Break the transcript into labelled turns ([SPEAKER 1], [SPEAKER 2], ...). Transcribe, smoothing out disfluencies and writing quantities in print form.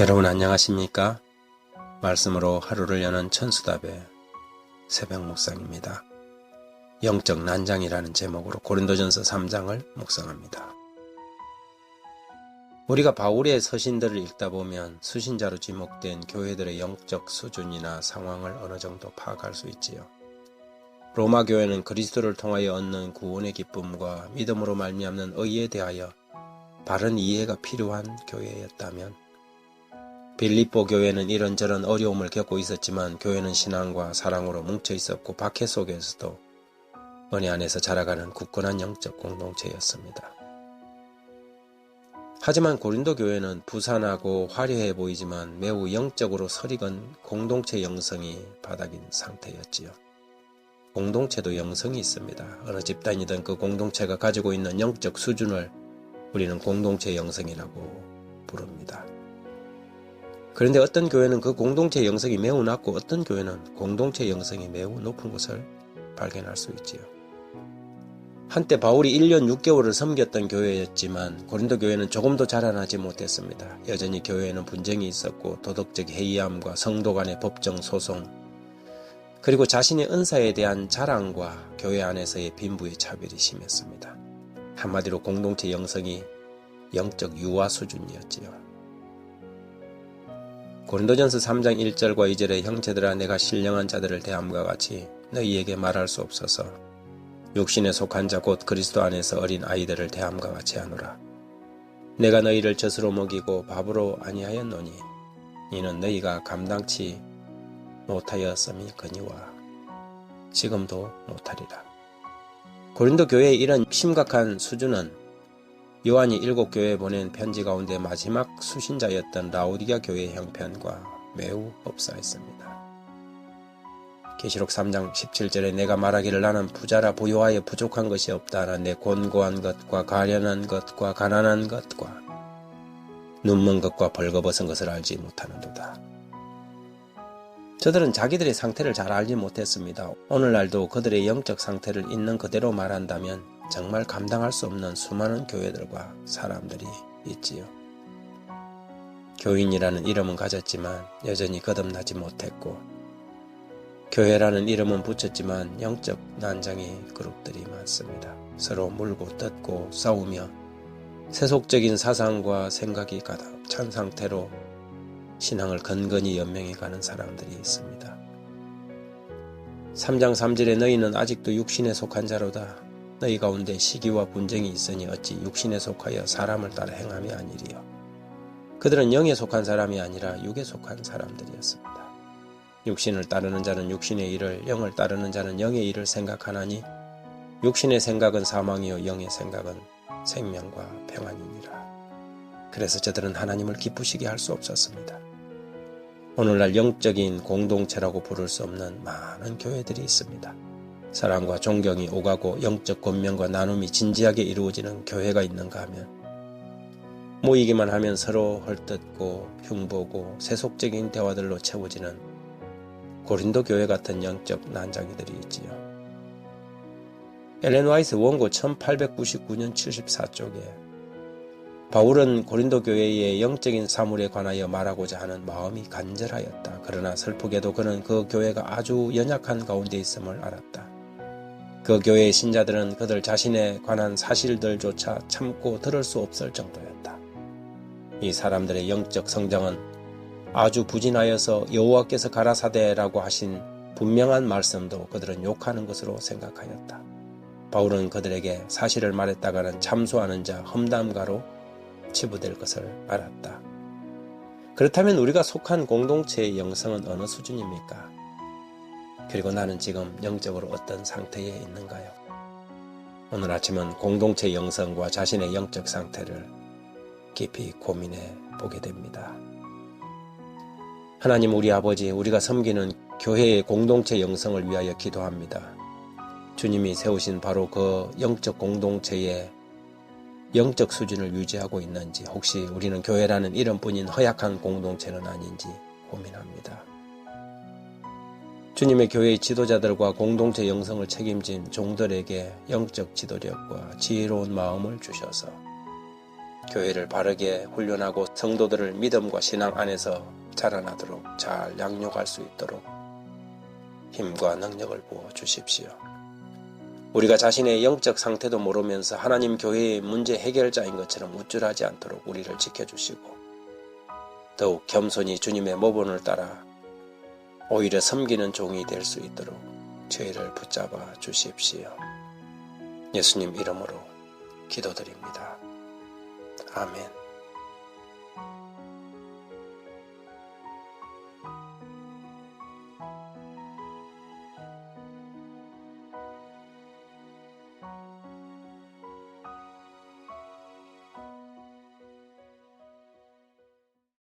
[SPEAKER 1] 여러분 안녕하십니까? 말씀으로 하루를 여는 천수답의 새벽 묵상입니다. 영적 난장이라는 제목으로 고린도전서 3장을 묵상합니다. 우리가 바울의 서신들을 읽다 보면 수신자로 지목된 교회들의 영적 수준이나 상황을 어느 정도 파악할 수 있지요. 로마 교회는 그리스도를 통하여 얻는 구원의 기쁨과 믿음으로 말미암는 의에 대하여 바른 이해가 필요한 교회였다면, 빌립보 교회는 이런저런 어려움을 겪고 있었지만 교회는 신앙과 사랑으로 뭉쳐 있었고 박해 속에서도 은혜 안에서 자라가는 굳건한 영적 공동체였습니다. 하지만 고린도 교회는 부산하고 화려해 보이지만 매우 영적으로 설익은 공동체 영성이 바닥인 상태였지요. 공동체도 영성이 있습니다. 어느 집단이든 그 공동체가 가지고 있는 영적 수준을 우리는 공동체 영성이라고 부릅니다. 그런데 어떤 교회는 그 공동체 영성이 매우 낮고 어떤 교회는 공동체 영성이 매우 높은 것을 발견할 수 있지요. 한때 바울이 1년 6개월을 섬겼던 교회였지만 고린도 교회는 조금도 자라나지 못했습니다. 여전히 교회에는 분쟁이 있었고 도덕적 해이함과 성도 간의 법정 소송, 그리고 자신의 은사에 대한 자랑과 교회 안에서의 빈부의 차별이 심했습니다. 한마디로 공동체 영성이 영적 유아 수준이었지요. 고린도전서 3장 1절과 2절에 형제들아 내가 신령한 자들을 대함과 같이 너희에게 말할 수 없어서 육신에 속한 자 곧 그리스도 안에서 어린 아이들을 대함과 같이 하노라. 내가 너희를 젖으로 먹이고 밥으로 아니하였노니 이는 너희가 감당치 못하였음이거니와 지금도 못하리라. 고린도 교회의 이런 심각한 수준은 요한이 7교회에 보낸 편지 가운데 마지막 수신자였던 라오디가 교회의 형편과 매우 흡사했습니다. 계시록 3장 17절에 내가 말하기를 나는 부자라 부요하여 부족한 것이 없다. 하나 내 곤고한 것과 가련한 것과 가난한 것과 눈먼 것과 벌거벗은 것을 알지 못하는도다. 저들은 자기들의 상태를 잘 알지 못했습니다. 오늘날도 그들의 영적 상태를 있는 그대로 말한다면 정말 감당할 수 없는 수많은 교회들과 사람들이 있지요. 교인이라는 이름은 가졌지만 여전히 거듭나지 못했고, 교회라는 이름은 붙였지만 영적 난장의 그룹들이 많습니다. 서로 물고 뜯고 싸우며 세속적인 사상과 생각이 가득 찬 상태로 신앙을 건건히 연명해 가는 사람들이 있습니다. 3장 3절에 너희는 아직도 육신에 속한 자로다. 너희 가운데 시기와 분쟁이 있으니 어찌 육신에 속하여 사람을 따라 행함이 아니리요. 그들은 영에 속한 사람이 아니라 육에 속한 사람들이었습니다. 육신을 따르는 자는 육신의 일을, 영을 따르는 자는 영의 일을 생각하나니 육신의 생각은 사망이요 영의 생각은 생명과 평안이니라. 그래서 저들은 하나님을 기쁘시게 할 수 없었습니다. 오늘날 영적인 공동체라고 부를 수 없는 많은 교회들이 있습니다. 사랑과 존경이 오가고 영적 권면과 나눔이 진지하게 이루어지는 교회가 있는가 하면 모이기만 하면 서로 헐뜯고 흉보고 세속적인 대화들로 채워지는 고린도 교회 같은 영적 난장이들이 있지요. 엘렌 화이트 원고 1899년 74쪽에 바울은 고린도 교회의 영적인 사물에 관하여 말하고자 하는 마음이 간절하였다. 그러나 슬프게도 그는 그 교회가 아주 연약한 가운데 있음을 알았다. 그 교회의 신자들은 그들 자신에 관한 사실들조차 참고 들을 수 없을 정도였다. 이 사람들의 영적 성장은 아주 부진하여서 여호와께서 가라사대라고 하신 분명한 말씀도 그들은 욕하는 것으로 생각하였다. 바울은 그들에게 사실을 말했다가는 참소하는 자 험담가로 치부될 것을 알았다. 그렇다면 우리가 속한 공동체의 영성은 어느 수준입니까? 그리고 나는 지금 영적으로 어떤 상태에 있는가요? 오늘 아침은 공동체 영성과 자신의 영적 상태를 깊이 고민해 보게 됩니다. 하나님 우리 아버지, 우리가 섬기는 교회의 공동체 영성을 위하여 기도합니다. 주님이 세우신 바로 그 영적 공동체의 영적 수준을 유지하고 있는지, 혹시 우리는 교회라는 이름뿐인 허약한 공동체는 아닌지 고민합니다. 주님의 교회의 지도자들과 공동체 영성을 책임진 종들에게 영적 지도력과 지혜로운 마음을 주셔서 교회를 바르게 훈련하고 성도들을 믿음과 신앙 안에서 자라나도록 잘 양육할 수 있도록 힘과 능력을 부어 주십시오. 우리가 자신의 영적 상태도 모르면서 하나님 교회의 문제 해결자인 것처럼 우쭐하지 않도록 우리를 지켜주시고 더욱 겸손히 주님의 모본을 따라 오히려 섬기는 종이 될 수 있도록 저희를 붙잡아 주십시오. 예수님 이름으로 기도드립니다. 아멘.